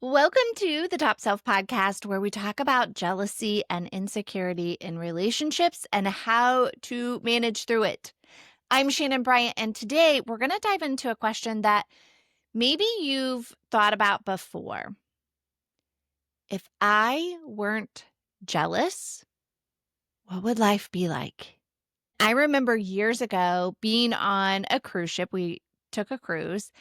Welcome to the Top Self Podcast, where we talk about jealousy and insecurity in relationships and how to manage through it. I'm Shanenn Bryant, and today we're going to dive into a question that maybe you've thought about before. If I weren't jealous, what would life be like? I remember years ago being on a cruise ship. We took a cruise.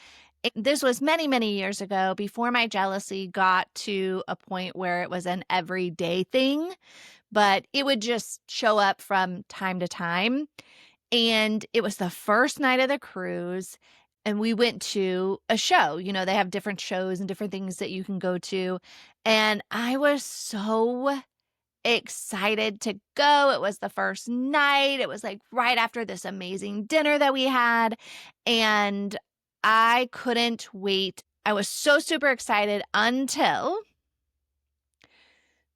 This was many, many years ago before my jealousy got to a point where it was an everyday thing, but it would just show up from time to time. And it was the first night of the cruise, and we went to a show. They have different shows and different things that you can go to. And I was so excited to go. It was the first night. It was like right after this amazing dinner that we had. And I couldn't wait. I was so super excited until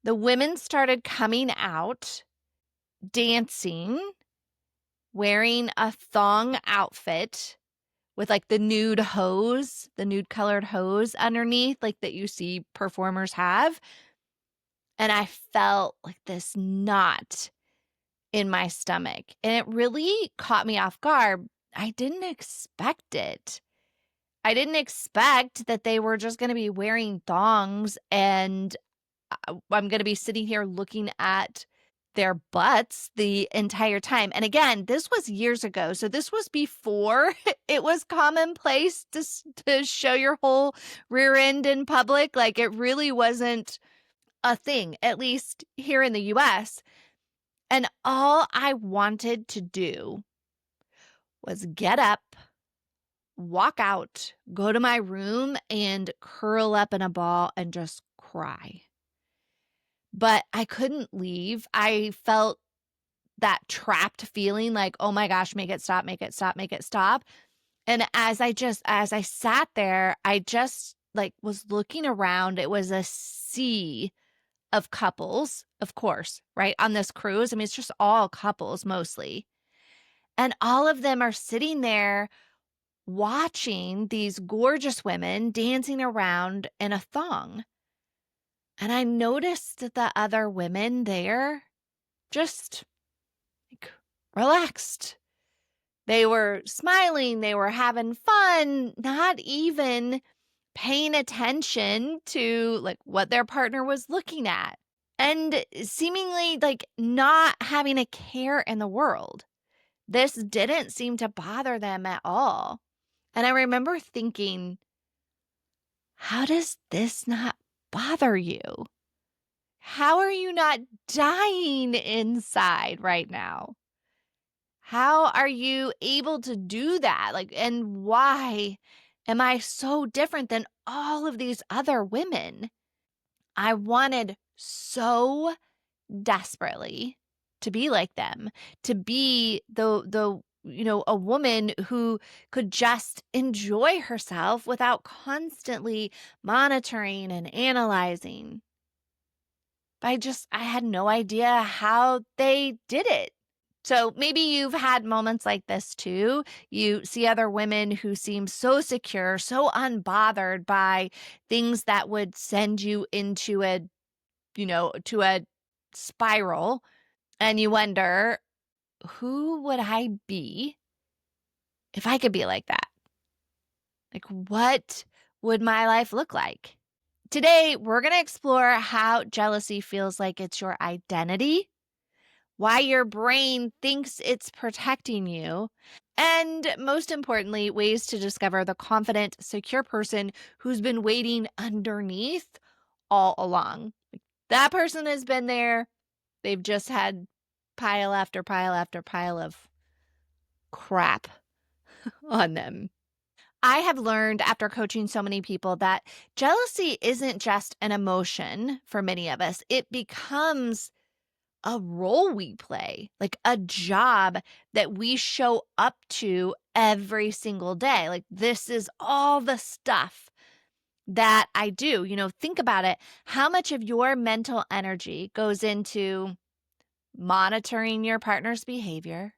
the women started coming out dancing, wearing a thong outfit with like the nude hose, the nude colored hose underneath, like that you see performers have. And I felt like this knot in my stomach. And it really caught me off guard. I didn't expect it. I didn't expect that they were just going to be wearing thongs and I'm going to be sitting here looking at their butts the entire time. And again, this was years ago. So this was before it was commonplace to show your whole rear end in public. Like it really wasn't a thing, at least here in the US. And all I wanted to do was get up, walk out, go to my room, and curl up in a ball and just cry. But I couldn't leave. I felt that trapped feeling like, oh my gosh, make it stop, make it stop, make it stop. And as I sat there, I just like was looking around. It was a sea of couples, of course, right? On this cruise. I mean, it's just all couples mostly. And all of them are sitting there watching these gorgeous women dancing around in a thong. And I noticed that the other women there just like relaxed. They were smiling, they were having fun, not even paying attention to like what their partner was looking at. And seemingly like not having a care in the world. This didn't seem to bother them at all. And I remember thinking, how does this not bother you? How are you not dying inside right now? How are you able to do that? Like, and why am I so different than all of these other women? I wanted so desperately to be like them, to be a woman who could just enjoy herself without constantly monitoring and analyzing. But I had no idea how they did it. So maybe you've had moments like this too. You see other women who seem so secure, so unbothered by things that would send you into to a spiral. And you wonder, who would I be if I could be like that? Like, what would my life look like? Today, we're going to explore how jealousy feels like it's your identity, why your brain thinks it's protecting you, and most importantly, ways to discover the confident, secure person who's been waiting underneath all along. That person has been there. They've just had pile after pile after pile of crap on them. I have learned after coaching so many people that jealousy isn't just an emotion for many of us. It becomes a role we play, like a job that we show up to every single day. Like, this is all the stuff that I do. Think about it. How much of your mental energy goes into monitoring your partner's behavior,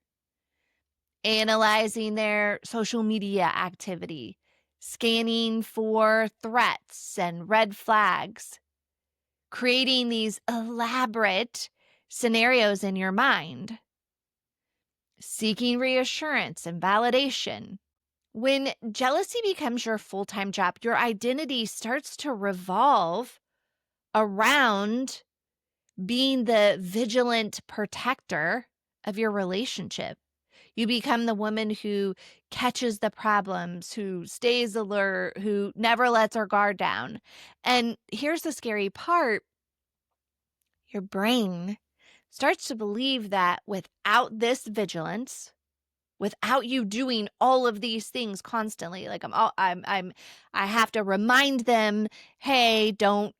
analyzing their social media activity, scanning for threats and red flags, creating these elaborate scenarios in your mind, seeking reassurance and validation. When jealousy becomes your full-time job, your identity starts to revolve around being the vigilant protector of your relationship. You become the woman who catches the problems, who stays alert, who never lets her guard down. And here's the scary part. Your brain starts to believe that without this vigilance, without you doing all of these things constantly, like I have to remind them, hey, don't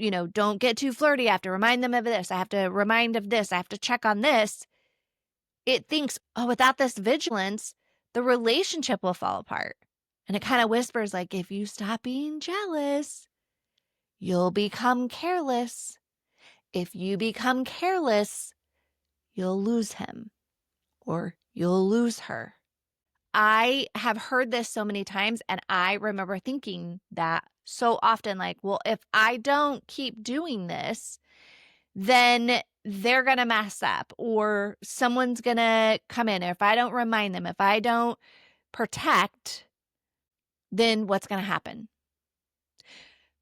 get too flirty. I have to remind them of this. I have to remind of this. I have to check on this. It thinks, oh, without this vigilance, the relationship will fall apart. And it kind of whispers like, if you stop being jealous, you'll become careless. If you become careless, you'll lose him or you'll lose her. I have heard this so many times, and I remember thinking that so often, like, well, if I don't keep doing this, then they're going to mess up or someone's going to come in. If I don't remind them, if I don't protect, then what's going to happen?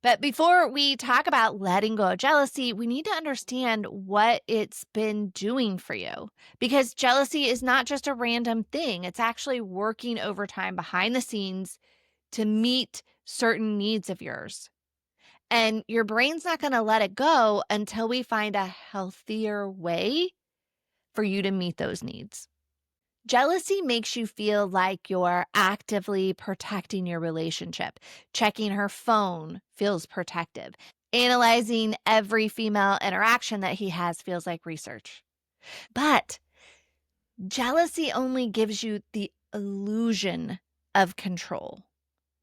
But before we talk about letting go of jealousy, we need to understand what it's been doing for you. Because jealousy is not just a random thing, it's actually working overtime behind the scenes to meet certain needs of yours. And your brain's not going to let it go until we find a healthier way for you to meet those needs. Jealousy makes you feel like you're actively protecting your relationship. Checking her phone feels protective. Analyzing every female interaction that he has feels like research. But jealousy only gives you the illusion of control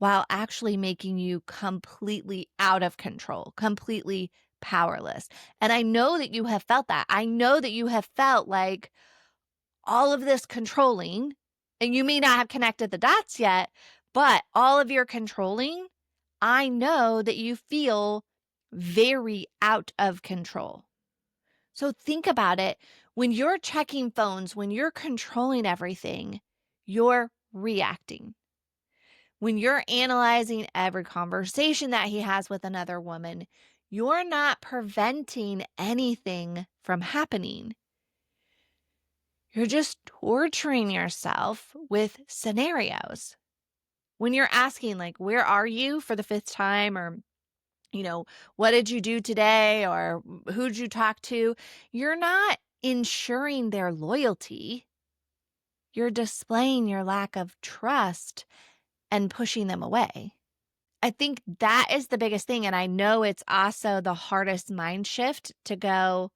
while actually making you completely out of control, completely powerless. And I know that you have felt that. I know that you have felt like all of this controlling, and you may not have connected the dots yet, but all of your controlling, I know that you feel very out of control. So think about it. When you're checking phones, when you're controlling everything, you're reacting. When you're analyzing every conversation that he has with another woman, you're not preventing anything from happening. You're just torturing yourself with scenarios. When you're asking, like, where are you for the fifth time? Or, what did you do today? Or who'd you talk to? You're not ensuring their loyalty. You're displaying your lack of trust and pushing them away. I think that is the biggest thing. And I know it's also the hardest mind shift to go,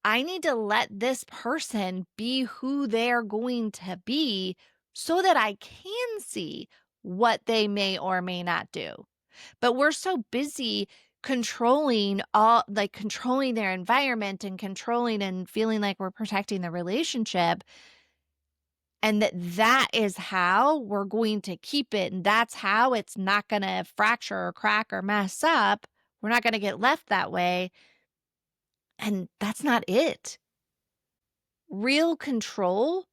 I need to let this person be who they're going to be so that I can see what they may or may not do. But we're so busy controlling their environment and controlling and feeling like we're protecting the relationship. And that is how we're going to keep it. And that's how it's not going to fracture or crack or mess up. We're not going to get left that way. And that's not it. Real control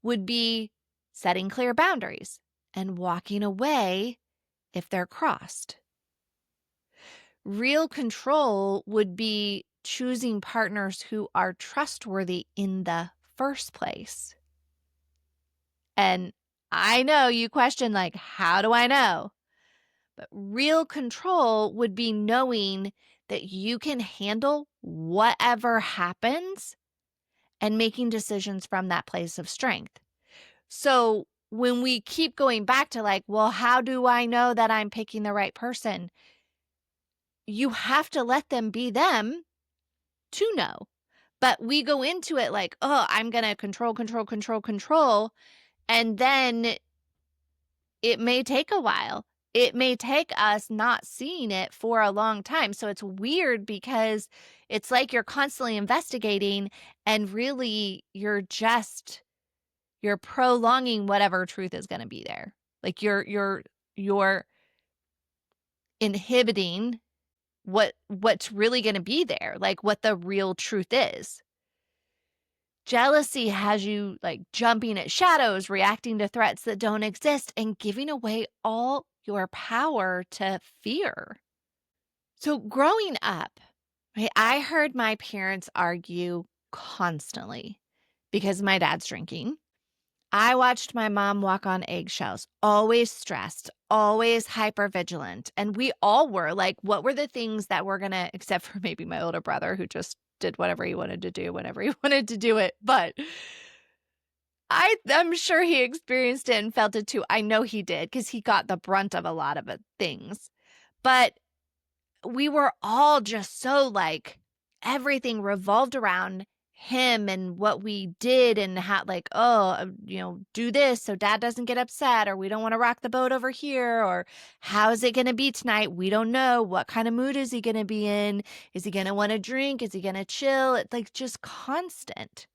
would be setting clear boundaries and walking away if they're crossed. Real control would be choosing partners who are trustworthy in the first place. And I know you question, like, how do I know? But real control would be knowing that you can handle whatever happens and making decisions from that place of strength. So when we keep going back to like, well, how do I know that I'm picking the right person? You have to let them be them to know. But we go into it like, oh, I'm going to control. And then it may take a while. It may take us not seeing it for a long time. So it's weird because it's like you're constantly investigating and really you're prolonging whatever truth is going to be there. Like you're inhibiting what's really going to be there, like what the real truth is. Jealousy has you like jumping at shadows, reacting to threats that don't exist, and giving away all your power to fear. So, growing up, right, I heard my parents argue constantly because my dad's drinking. I watched my mom walk on eggshells, always stressed, always hyper vigilant. And we all were like, what were the things that we're going to, except for maybe my older brother who just did whatever he wanted to do whenever he wanted to do it. But I'm sure he experienced it and felt it too. I know he did because he got the brunt of a lot of things. But we were all just so like everything revolved around him and what we did and how like, do this so dad doesn't get upset, or we don't want to rock the boat over here, or how's it going to be tonight? We don't know. What kind of mood is he going to be in? Is he going to want to drink? Is he going to chill? It's like just constant.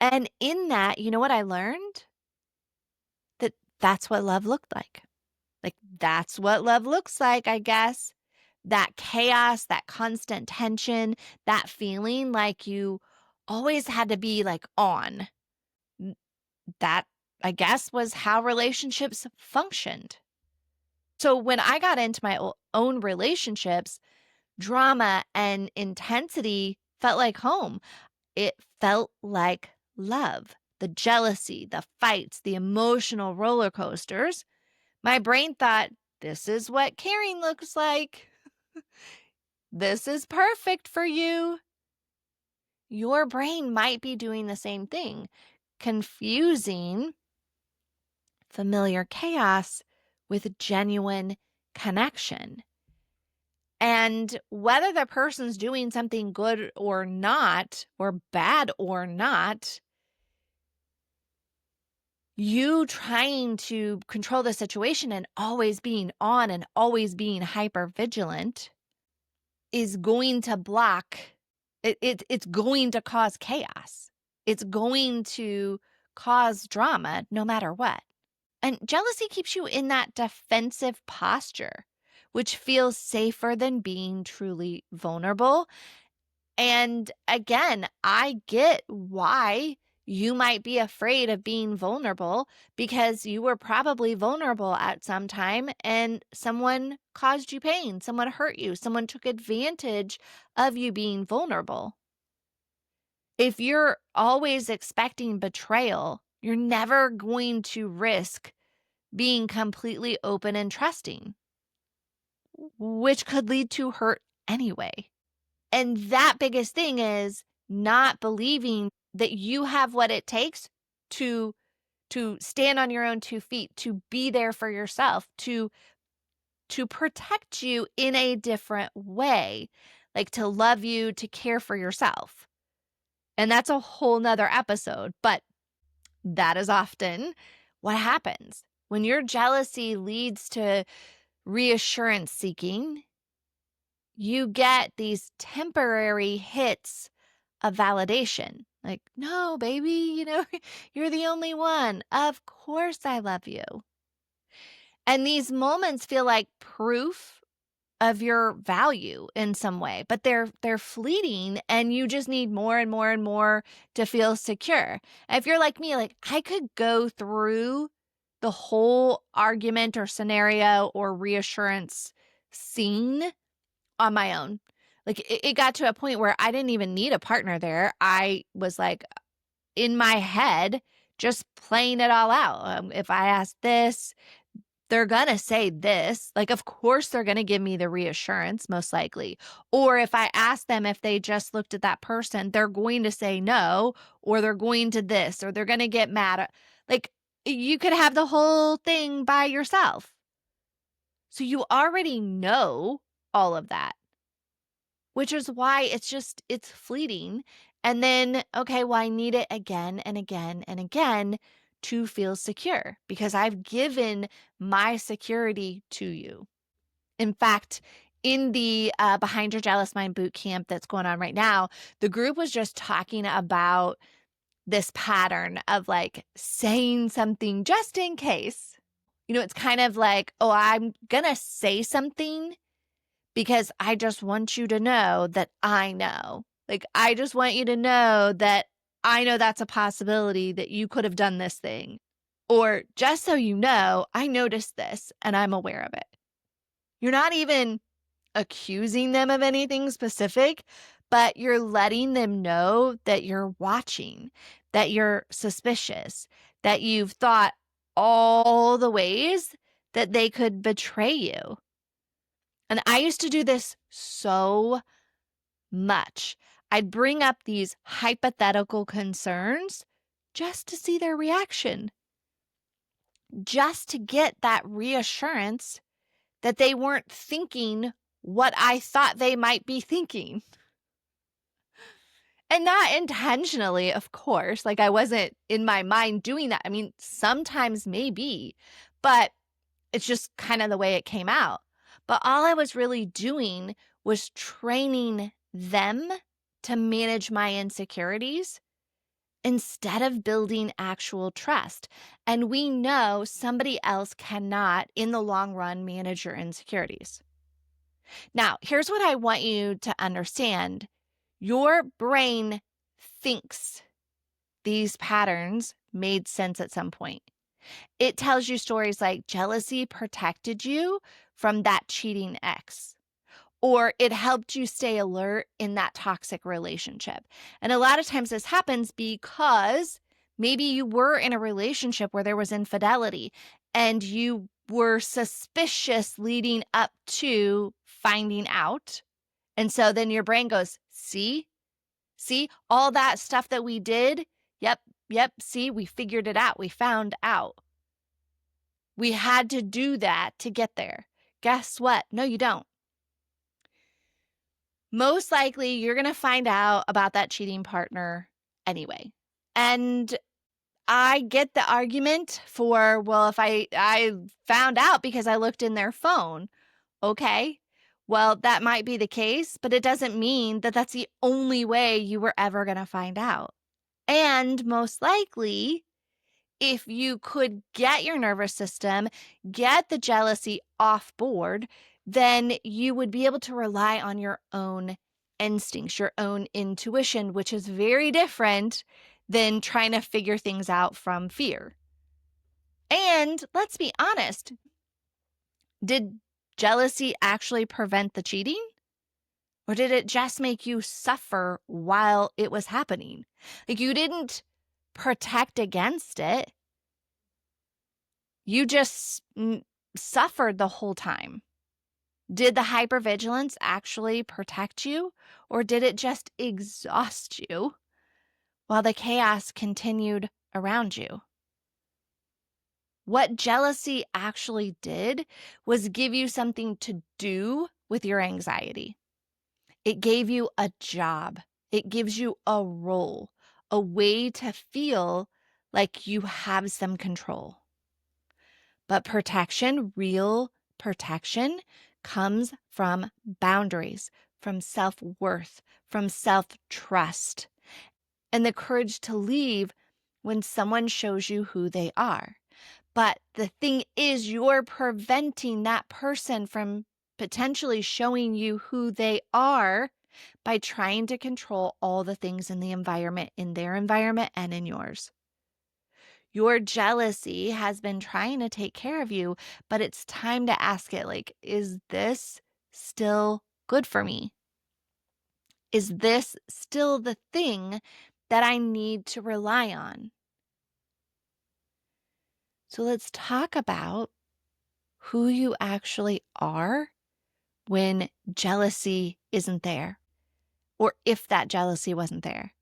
And in that, you know what I learned? That's what love looked like. Like, that's what love looks like, I guess. That chaos, that constant tension, that feeling like you always had to be like on. That, I guess, was how relationships functioned. So when I got into my own relationships, drama and intensity felt like home. It felt like love. The jealousy, the fights, the emotional roller coasters. My brain thought, this is what caring looks like. This is perfect for you. Your brain might be doing the same thing, confusing familiar chaos with genuine connection. And whether the person's doing something good or not, or bad or not, you trying to control the situation and always being on and always being hyper vigilant is going to block it's going to cause chaos. It's going to cause drama no matter what. And jealousy keeps you in that defensive posture, which feels safer than being truly vulnerable. And again, I get why you might be afraid of being vulnerable, because you were probably vulnerable at some time and someone caused you pain, someone hurt you, someone took advantage of you being vulnerable. If you're always expecting betrayal, you're never going to risk being completely open and trusting, which could lead to hurt anyway. And that biggest thing is not believing that you have what it takes to stand on your own 2 feet, to be there for yourself, to protect you in a different way, like to love you, to care for yourself. And that's a whole nother episode, but that is often what happens. When your jealousy leads to reassurance seeking, you get these temporary hits of validation. Like, no, baby, you're the only one. Of course I love you. And these moments feel like proof of your value in some way, but they're fleeting, and you just need more and more and more to feel secure. If you're like me, like I could go through the whole argument or scenario or reassurance scene on my own. Like it got to a point where I didn't even need a partner there. I was like in my head, just playing it all out. If I ask this, they're going to say this. Like, of course, they're going to give me the reassurance, most likely. Or if I ask them if they just looked at that person, they're going to say no, or they're going to this, or they're going to get mad. Like, you could have the whole thing by yourself. So you already know all of that, which is why it's fleeting. And then, okay, well, I need it again and again and again to feel secure because I've given my security to you. In fact, in the Behind Your Jealous Mind boot camp that's going on right now, the group was just talking about this pattern of like saying something just in case. It's kind of like, oh, I'm going to say something because I just want you to know that I know. Like, I just want you to know that I know that's a possibility that you could have done this thing. Or just so you know, I noticed this and I'm aware of it. You're not even accusing them of anything specific, but you're letting them know that you're watching, that you're suspicious, that you've thought all the ways that they could betray you. And I used to do this so much. I'd bring up these hypothetical concerns just to see their reaction, just to get that reassurance that they weren't thinking what I thought they might be thinking. And not intentionally, of course. Like, I wasn't in my mind doing that. I mean, sometimes maybe, but it's just kind of the way it came out. But all I was really doing was training them to manage my insecurities instead of building actual trust. And we know somebody else cannot, in the long run, manage your insecurities. Now, here's what I want you to understand. Your brain thinks these patterns made sense at some point. It tells you stories like jealousy protected you from that cheating ex, or it helped you stay alert in that toxic relationship. And a lot of times this happens because maybe you were in a relationship where there was infidelity and you were suspicious leading up to finding out. And so then your brain goes, see, all that stuff that we did. Yep. See, we figured it out. We found out. We had to do that to get there. Guess what? No, you don't. Most likely you're going to find out about that cheating partner anyway. And I get the argument for, well, if I found out because I looked in their phone. Okay. Well, that might be the case, but it doesn't mean that that's the only way you were ever going to find out. And most likely, if you could get your nervous system, get the jealousy off board, then you would be able to rely on your own instincts, your own intuition, which is very different than trying to figure things out from fear. And let's be honest, did jealousy actually prevent the cheating? Or did it just make you suffer while it was happening? Like, you didn't protect against it. You just suffered the whole time. Did the hypervigilance actually protect you? Or did it just exhaust you while the chaos continued around you? What jealousy actually did was give you something to do with your anxiety. It gave you a job. It gives you a role, a way to feel like you have some control. But protection, real protection, comes from boundaries, from self-worth, from self-trust, and the courage to leave when someone shows you who they are. But the thing is, you're preventing that person from potentially showing you who they are by trying to control all the things in the environment, in their environment and in yours. Your jealousy has been trying to take care of you, but it's time to ask it, like, is this still good for me? Is this still the thing that I need to rely on? So let's talk about who you actually are when jealousy isn't there, or if that jealousy wasn't there.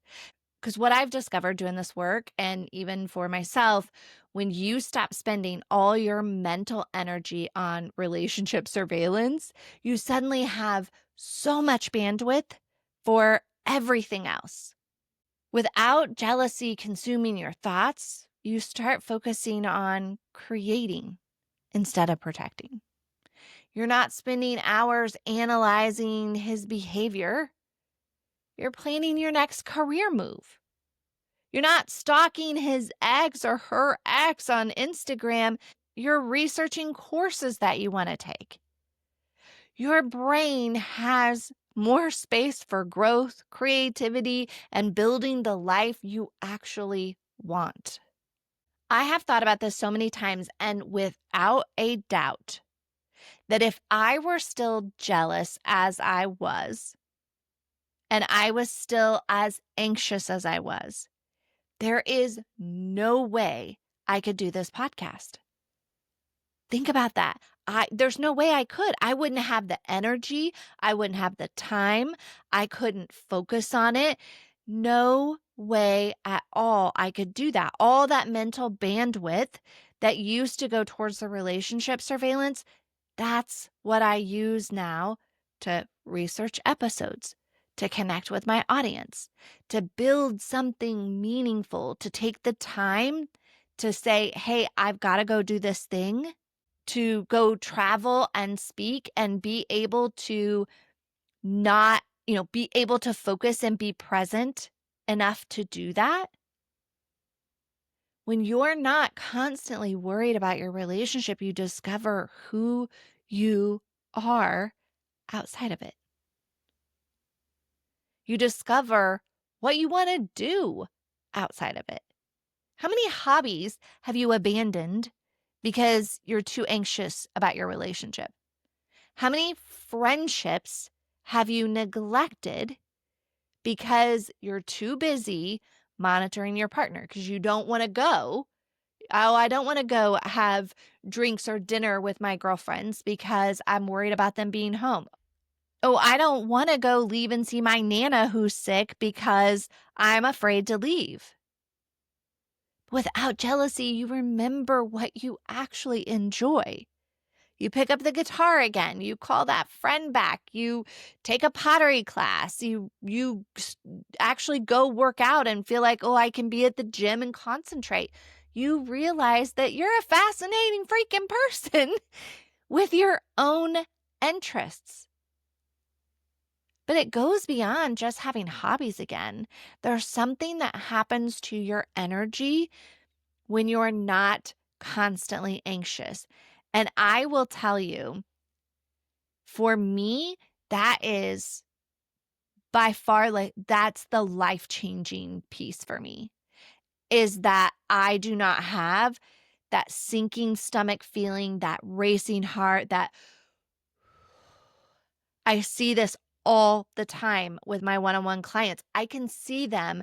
Because what I've discovered doing this work, and even for myself, when you stop spending all your mental energy on relationship surveillance, you suddenly have so much bandwidth for everything else. Without jealousy consuming your thoughts, you start focusing on creating instead of protecting. You're not spending hours analyzing his behavior. You're planning your next career move. You're not stalking his ex or her ex on Instagram. you're researching courses that you want to take. Your brain has more space for growth, creativity, and building the life you actually want. I have thought about this so many times, and without a doubt, that if I were still jealous as I was, and I was still as anxious as I was, there is no way I could do this podcast. Think about that. There's no way I could. I wouldn't have the energy. I wouldn't have the time. I couldn't focus on it. No way at all I could do that. All that mental bandwidth that used to go towards the relationship surveillance, that's what I use now to research episodes, to connect with my audience, to build something meaningful, to take the time to say, hey, I've got to go do this thing, to go travel and speak and be able to not, be able to focus and be present enough to do that. When you're not constantly worried about your relationship, you discover who you are outside of it. You discover what you want to do outside of it. How many hobbies have you abandoned because you're too anxious about your relationship? How many friendships have you neglected because you're too busy monitoring your partner because you don't want to go? Oh, I don't want to go have drinks or dinner with my girlfriends because I'm worried about them being home. Oh, I don't want to go leave and see my Nana who's sick because I'm afraid to leave. Without jealousy, you remember what you actually enjoy. You pick up the guitar again. You call that friend back. You take a pottery class. You actually go work out and feel like, oh, I can be at the gym and concentrate. You realize that you're a fascinating freaking person with your own interests. But it goes beyond just having hobbies again. There's something that happens to your energy when you're not constantly anxious. And I will tell you, for me, that is by far that's the life-changing piece for me, is that I do not have that sinking stomach feeling, that racing heart, that I see this all the time with my one-on-one clients. I can see them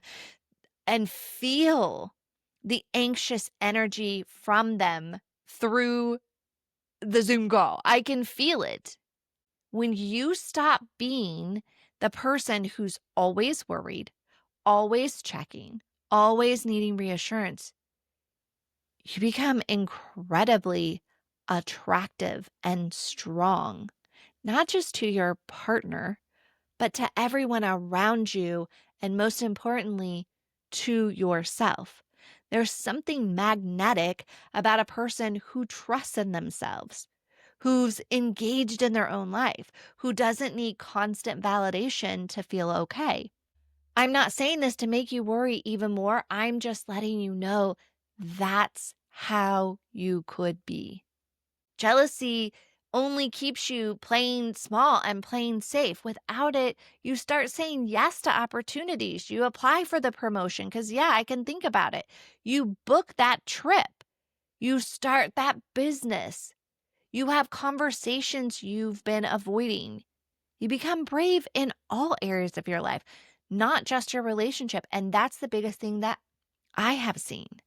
and feel the anxious energy from them through the Zoom call. I can feel it. When you stop being the person who's always worried, always checking, always needing reassurance, you become incredibly attractive and strong, not just to your partner, but to everyone around you, and most importantly, to yourself. There's something magnetic about a person who trusts in themselves, who's engaged in their own life, who doesn't need constant validation to feel okay. I'm not saying this to make you worry even more. I'm just letting you know that's how you could be. Jealousy only keeps you playing small and playing safe. Without it, you start saying yes to opportunities. You apply for the promotion because, yeah, I can think about it. You book that trip. You start that business. You have conversations you've been avoiding. You become brave in all areas of your life, not just your relationship. And that's the biggest thing that I have seen.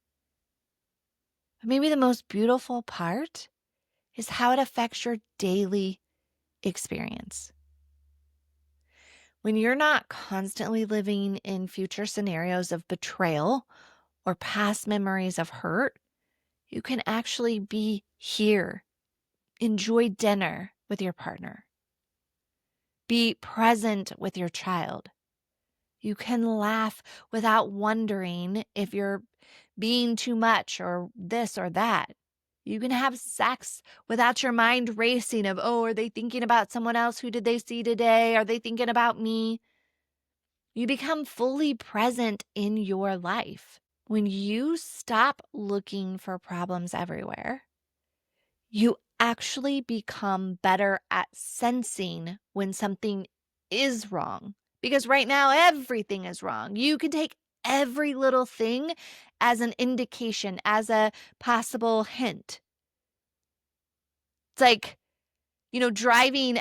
But maybe the most beautiful part is how it affects your daily experience. When you're not constantly living in future scenarios of betrayal or past memories of hurt, you can actually be here, enjoy dinner with your partner, be present with your child. You can laugh without wondering if you're being too much or this or that. You can have sex without your mind racing of, oh, are they thinking about someone else? Who did they see today? Are they thinking about me? You become fully present in your life. When you stop looking for problems everywhere you actually become better at sensing when something is wrong. Because right now, everything is wrong. You can take every little thing as an indication, as a possible hint. It's like, driving,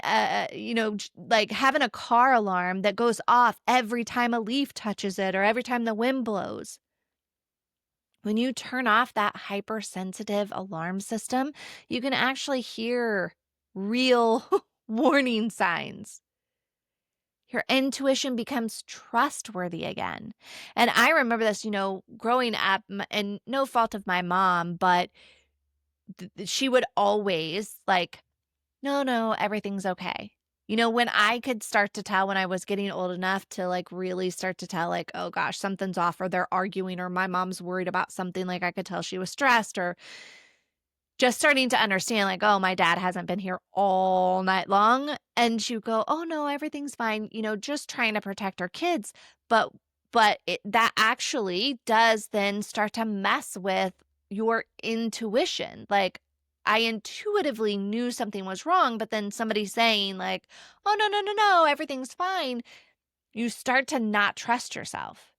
like having a car alarm that goes off every time a leaf touches it or every time the wind blows. When you turn off that hypersensitive alarm system, you can actually hear real warning signs. Your intuition becomes trustworthy again. And I remember this, growing up, and no fault of my mom, but she would always like, no, no, everything's okay. When I could start to tell when I was getting old enough to like really start to tell like, oh gosh, something's off, or they're arguing, or my mom's worried about something, like I could tell she was stressed, or just starting to understand like, oh, my dad hasn't been here all night long. And she would go, oh no, everything's fine, just trying to protect our kids. But that actually does then start to mess with your intuition. Like, I intuitively knew something was wrong, but then somebody saying like, oh no, no, no, no, everything's fine. You start to not trust yourself.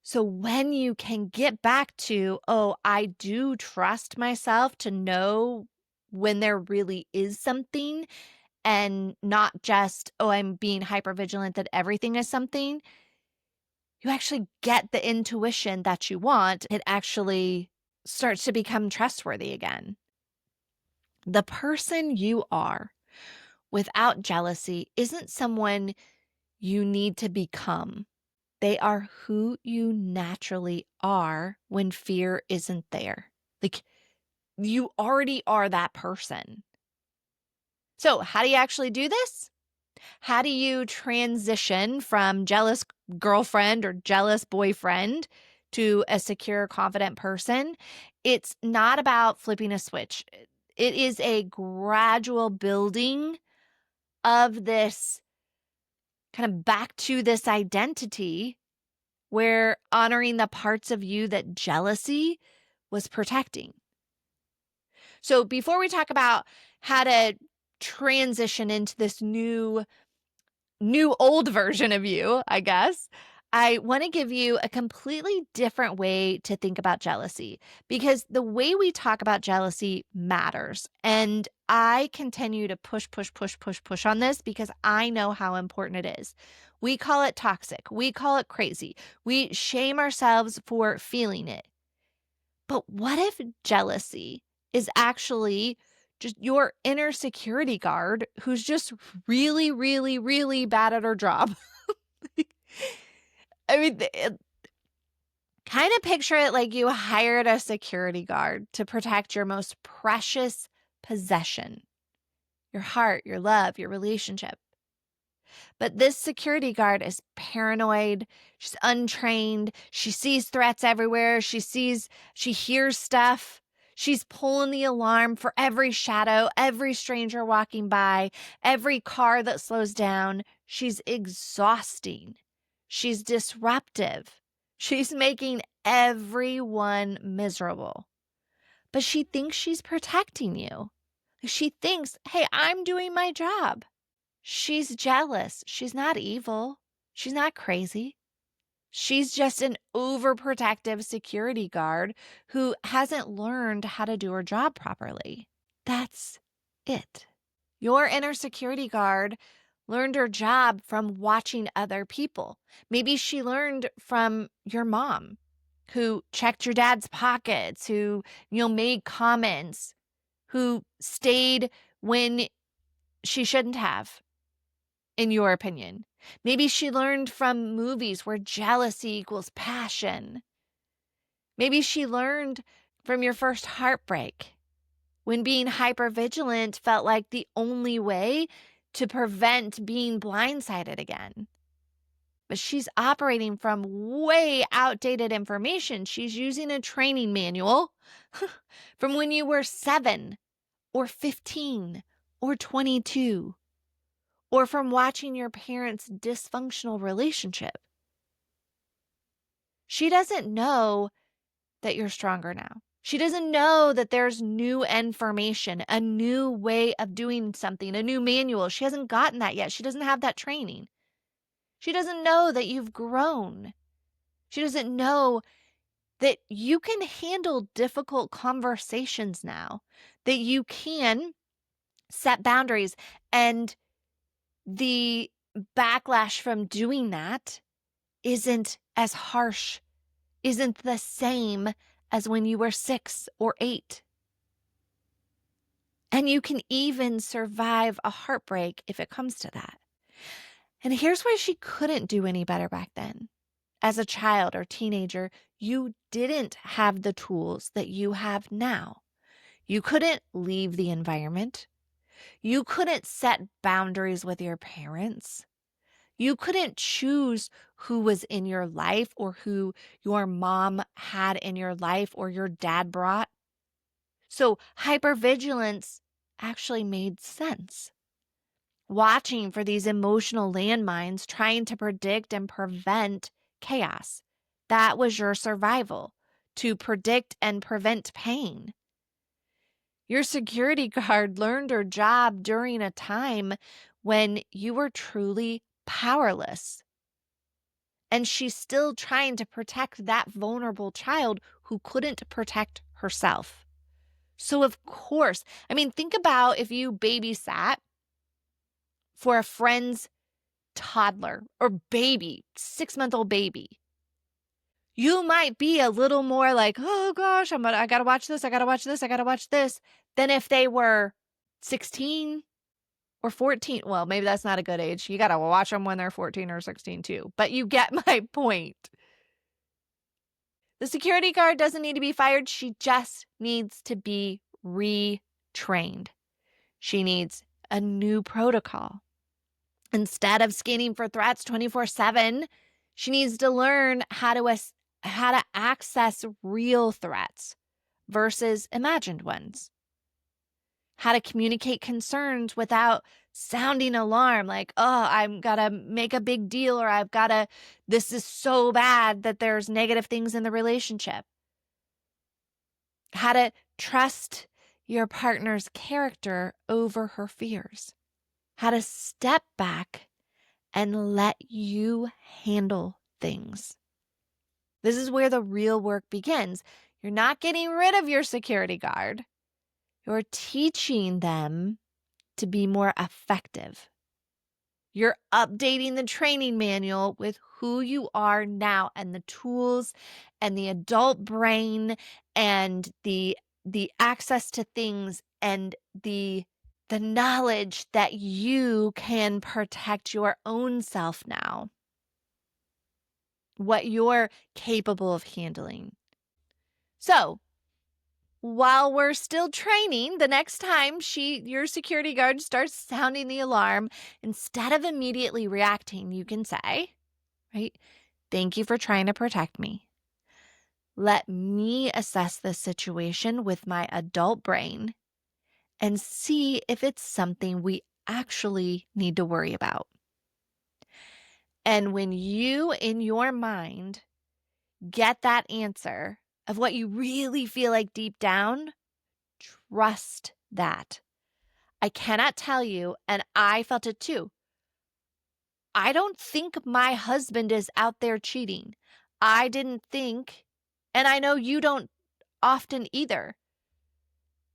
So when you can get back to, oh, I do trust myself to know when there really is something, and not just, oh, I'm being hypervigilant that everything is something, you actually get the intuition that you want. It actually starts to become trustworthy again. The person you are without jealousy isn't someone you need to become. They are who you naturally are when fear isn't there. Like, you already are that person. So, how do you actually do this? How do you transition from jealous girlfriend or jealous boyfriend to a secure, confident person? It's not about flipping a switch. It is a gradual building of this kind of back to this identity, where honoring the parts of you that jealousy was protecting. So before we talk about how to transition into this new old version of you, I guess, I want to give you a completely different way to think about jealousy, because the way we talk about jealousy matters. And I continue to push on this because I know how important it is. We call it toxic. We call it crazy. We shame ourselves for feeling it. But what if jealousy is actually just your inner security guard who's just really, really, really bad at her job? I mean, kind of picture it like you hired a security guard to protect your most precious possession, your heart, your love, your relationship. But this security guard is paranoid. She's untrained. She sees threats everywhere. She hears stuff. She's pulling the alarm for every shadow, every stranger walking by, every car that slows down. She's exhausting. She's disruptive. She's making everyone miserable. But she thinks she's protecting you. She thinks, hey, I'm doing my job. She's jealous. She's not evil. She's not crazy. She's just an overprotective security guard who hasn't learned how to do her job properly. That's it. Your inner security guard learned her job from watching other people. Maybe she learned from your mom, who checked your dad's pockets, who, made comments, who stayed when she shouldn't have, in your opinion. Maybe she learned from movies where jealousy equals passion. Maybe she learned from your first heartbreak, when being hypervigilant felt like the only way to prevent being blindsided again. But she's operating from way outdated information. She's using a training manual from when you were 7 or 15 or 22, or from watching your parents' dysfunctional relationship. She doesn't know that you're stronger now. She doesn't know that there's new information, a new way of doing something, a new manual. She hasn't gotten that yet. She doesn't have that training. She doesn't know that you've grown. She doesn't know that you can handle difficult conversations now, that you can set boundaries, and the backlash from doing that isn't as harsh, isn't the same as when you were 6 or 8. And you can even survive a heartbreak if it comes to that. And here's why she couldn't do any better back then. As a child or teenager, you didn't have the tools that you have now. You couldn't leave the environment. You couldn't set boundaries with your parents. You couldn't choose who was in your life or who your mom had in your life or your dad brought. So hypervigilance actually made sense. Watching for these emotional landmines, trying to predict and prevent chaos. That was your survival, to predict and prevent pain. Your security guard learned her job during a time when you were truly powerless. And she's still trying to protect that vulnerable child who couldn't protect herself. So of course, think about if you babysat for a friend's toddler or baby, 6-month-old baby. You might be a little more like, oh gosh, I gotta watch this, I gotta watch this, I gotta watch this, than if they were 16 or 14. Well, maybe that's not a good age. You gotta watch them when they're 14 or 16 too. But you get my point. The security guard doesn't need to be fired. She just needs to be retrained. She needs a new protocol. Instead of scanning for threats 24/7, she needs to learn how to access real threats versus imagined ones. How to communicate concerns without sounding alarm, like, oh, I'm gotta make a big deal, or this is so bad that there's negative things in the relationship. How to trust your partner's character over her fears. How to step back and let you handle things. This is where the real work begins. You're not getting rid of your security guard. You're teaching them to be more effective. You're updating the training manual with who you are now and the tools and the adult brain and the access to things and the knowledge that you can protect your own self now. What you're capable of handling. So, while we're still training, the next time your security guard starts sounding the alarm, instead of immediately reacting, you can say, right, thank you for trying to protect me. Let me assess this situation with my adult brain and see if it's something we actually need to worry about. And when you, in your mind, get that answer of what you really feel like deep down, trust that. I cannot tell you, and I felt it too. I don't think my husband is out there cheating. I didn't think, and I know you don't often either.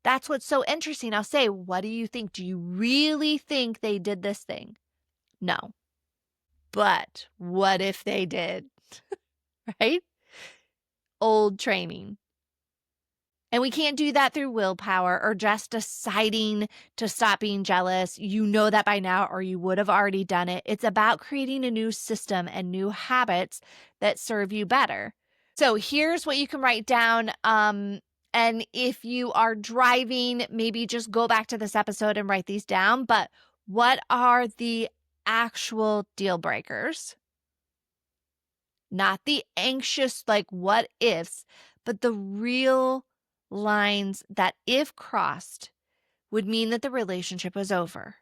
That's what's so interesting. I'll say, what do you think? Do you really think they did this thing? No. But what if they did? Right? Old training. And we can't do that through willpower or just deciding to stop being jealous. You know that by now, or you would have already done it. It's about creating a new system and new habits that serve you better. So here's what you can write down. And if you are driving, maybe just go back to this episode and write these down. But what are the actual deal breakers? Not the anxious, like what ifs, but the real lines that, if crossed, would mean that the relationship was over.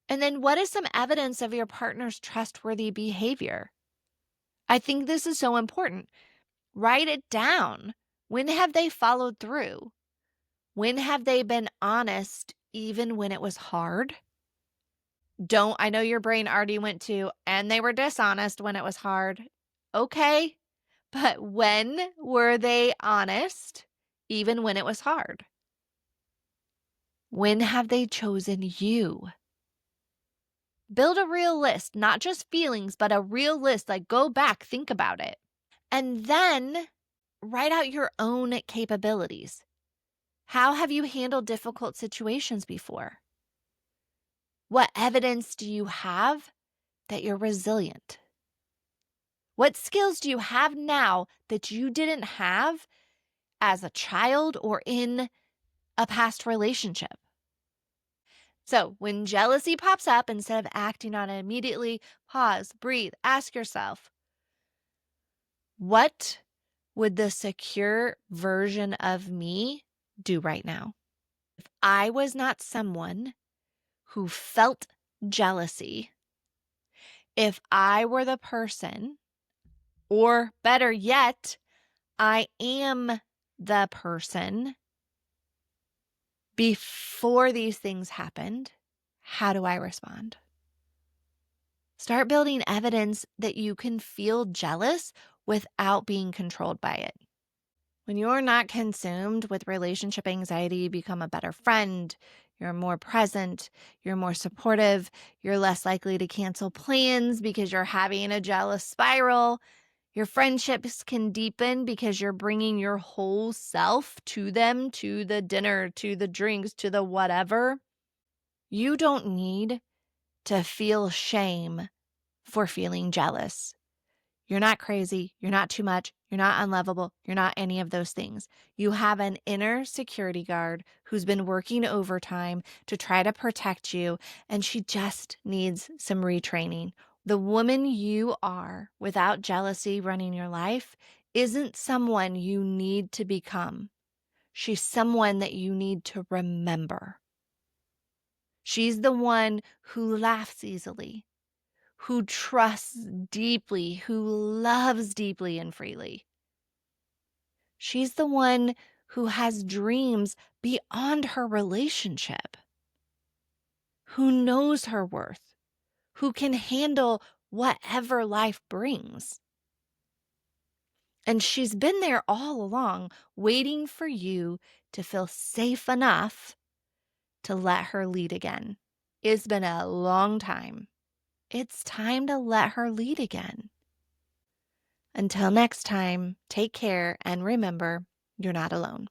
And then what is some evidence of your partner's trustworthy behavior? I think this is so important. Write it down. When have they followed through? When have they been honest even when it was hard? I know your brain already went to, and they were dishonest when it was hard. Okay, but when were they honest even when it was hard? When have they chosen you? Build a real list, not just feelings, but a real list. Like, go back, think about it. And then write out your own capabilities. How have you handled difficult situations before? What evidence do you have that you're resilient? What skills do you have now that you didn't have as a child or in a past relationship? So when jealousy pops up, instead of acting on it immediately, pause, breathe, ask yourself, what would the secure version of me do right now? If I was not someone who felt jealousy, if I were the person, or better yet, I am the person before these things happened, how do I respond? Start building evidence that you can feel jealous without being controlled by it. When you're not consumed with relationship anxiety, you become a better friend, you're more present, you're more supportive, you're less likely to cancel plans because you're having a jealous spiral. Your friendships can deepen because you're bringing your whole self to them, to the dinner, to the drinks, to the whatever. You don't need to feel shame for feeling jealous. You're not crazy. You're not too much. You're not unlovable. You're not any of those things. You have an inner security guard who's been working overtime to try to protect you, and she just needs some retraining. The woman you are without jealousy running your life isn't someone you need to become. She's someone that you need to remember. She's the one who laughs easily, who trusts deeply, who loves deeply and freely. She's the one who has dreams beyond her relationship, who knows her worth, who can handle whatever life brings. And she's been there all along, waiting for you to feel safe enough to let her lead again. It's been a long time. It's time to let her lead again. Until next time, take care and remember, you're not alone.